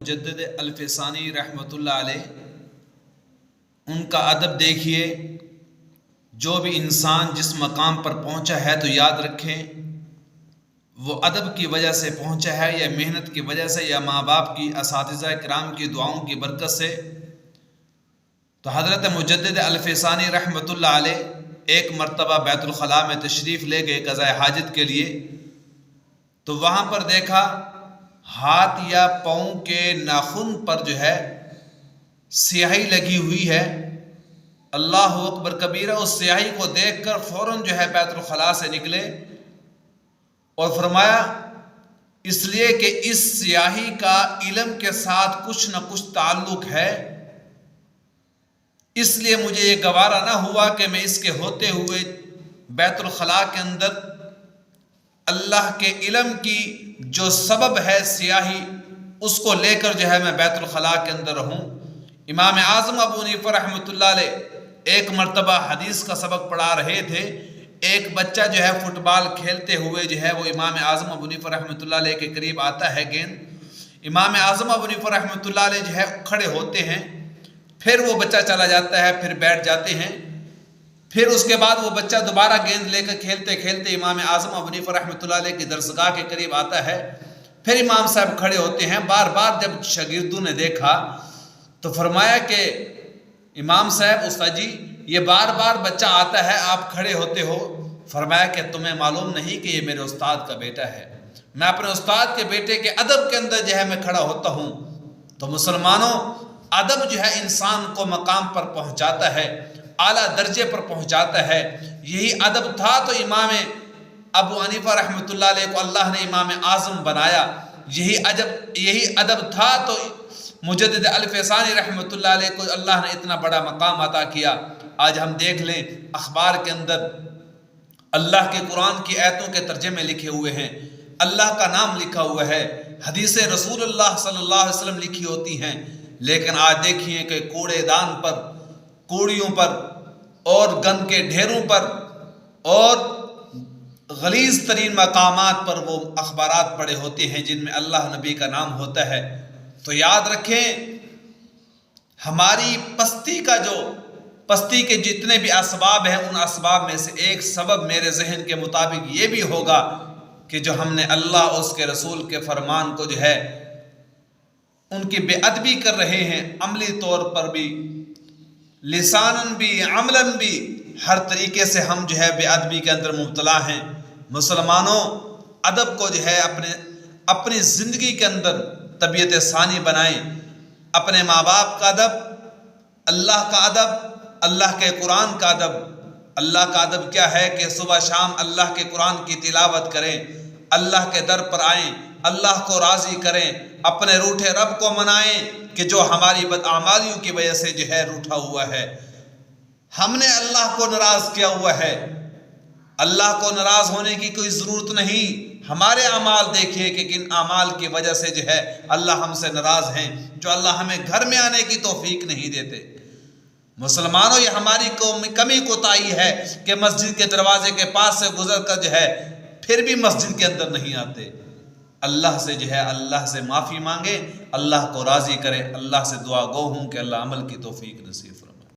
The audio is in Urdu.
مجدد الفسانی رحمۃ اللہ علیہ، ان کا ادب دیکھیے۔ جو بھی انسان جس مقام پر پہنچا ہے تو یاد رکھیں وہ ادب کی وجہ سے پہنچا ہے، یا محنت کی وجہ سے، یا ماں باپ کی، اساتذہ کرام کی دعاؤں کی برکت سے۔ تو حضرت مجدد الفسانی رحمۃ اللہ علیہ ایک مرتبہ بیت الخلاء میں تشریف لے گئے قضاء حاجت کے لیے، تو وہاں پر دیکھا ہاتھ یا پاؤں کے ناخن پر جو ہے سیاہی لگی ہوئی ہے۔ اللہ اکبر کبیرہ، اس سیاہی کو دیکھ کر فوراً جو ہے بیت الخلاء سے نکلے اور فرمایا اس لیے کہ اس سیاہی کا علم کے ساتھ کچھ نہ کچھ تعلق ہے، اس لیے مجھے یہ گوارا نہ ہوا کہ میں اس کے ہوتے ہوئے بیت الخلاء کے اندر اللہ کے علم کی جو سبب ہے سیاہی، اس کو لے کر جو ہے میں بیت الخلاء کے اندر رہوں۔ امام اعظم ابو حنیفہ رحمۃ اللہ علیہ ایک مرتبہ حدیث کا سبق پڑھا رہے تھے، ایک بچہ جو ہے فٹ بال کھیلتے ہوئے جو ہے وہ امام اعظم ابو حنیفہ رحمۃ اللہ علیہ کے قریب آتا ہے گیند۔ امام اعظم ابو حنیفہ رحمۃ اللہ علیہ جو ہے کھڑے ہوتے ہیں، پھر وہ بچہ چلا جاتا ہے، پھر بیٹھ جاتے ہیں، پھر اس کے بعد وہ بچہ دوبارہ گیند لے کر کھیلتے کھیلتے امام اعظم ابو حنیفہ رحمۃ اللہ علیہ کی درسگاہ کے قریب آتا ہے، پھر امام صاحب کھڑے ہوتے ہیں۔ بار بار جب شاگردوں نے دیکھا تو فرمایا کہ امام صاحب، استاد جی، یہ بار بار بچہ آتا ہے، آپ کھڑے ہوتے ہو۔ فرمایا کہ تمہیں معلوم نہیں کہ یہ میرے استاد کا بیٹا ہے، میں اپنے استاد کے بیٹے کے ادب کے اندر جو ہے میں کھڑا ہوتا ہوں۔ تو مسلمانوں، ادب جو ہے انسان کو مقام پر پہنچاتا ہے، اعلیٰ درجے پر پہنچاتا ہے۔ یہی ادب تھا تو امام ابو حنیفہ رحمۃ اللہ علیہ کو اللہ نے امام اعظم بنایا، یہی ادب تھا تو مجدد الفسانی رحمۃ اللہ علیہ کو اللہ نے اتنا بڑا مقام عطا کیا۔ آج ہم دیکھ لیں اخبار کے اندر اللہ کے قرآن کی آیتوں کے ترجمے لکھے ہوئے ہیں، اللہ کا نام لکھا ہوا ہے، حدیث رسول اللہ صلی اللہ علیہ وسلم لکھی ہوتی ہیں، لیکن آج دیکھیے کہ کوڑے دان پر، کوڑیوں پر اور گند کے ڈھیروں پر اور غلیظ ترین مقامات پر وہ اخبارات پڑے ہوتے ہیں جن میں اللہ نبی کا نام ہوتا ہے۔ تو یاد رکھیں، ہماری پستی کے جتنے بھی اسباب ہیں، ان اسباب میں سے ایک سبب میرے ذہن کے مطابق یہ بھی ہوگا کہ جو ہم نے اللہ اور اس کے رسول کے فرمان کو جو ہے ان کی بے ادبی کر رہے ہیں، عملی طور پر بھی، لساناً بھی، عملاً بھی، ہر طریقے سے ہم جو ہے بے ادبی کے اندر مبتلا ہیں۔ مسلمانوں، ادب کو جو ہے اپنی زندگی کے اندر طبیعت ثانی بنائیں۔ اپنے ماں باپ کا ادب، اللہ کا ادب، اللہ کے قرآن کا ادب۔ اللہ کا ادب کیا ہے کہ صبح شام اللہ کے قرآن کی تلاوت کریں، اللہ کے در پر آئیں، اللہ کو راضی کریں، اپنے روٹھے رب کو منائیں کہ جو ہماری بدعمالیوں کی وجہ سے جو ہے روٹھا ہوا ہے۔ ہم نے اللہ کو ناراض کیا ہوا ہے، اللہ کو ناراض ہونے کی کوئی ضرورت نہیں۔ ہمارے اعمال دیکھیے کہ کن اعمال کی وجہ سے جو ہے اللہ ہم سے ناراض ہیں، جو اللہ ہمیں گھر میں آنے کی توفیق نہیں دیتے۔ مسلمانوں، یہ ہماری کمی کوتاہی ہے کہ مسجد کے دروازے کے پاس سے گزر کر جو ہے پھر بھی مسجد کے اندر نہیں آتے۔ اللہ سے جو ہے اللہ سے معافی مانگے، اللہ کو راضی کرے۔ اللہ سے دعا گو ہوں کہ اللہ عمل کی توفیق نصیب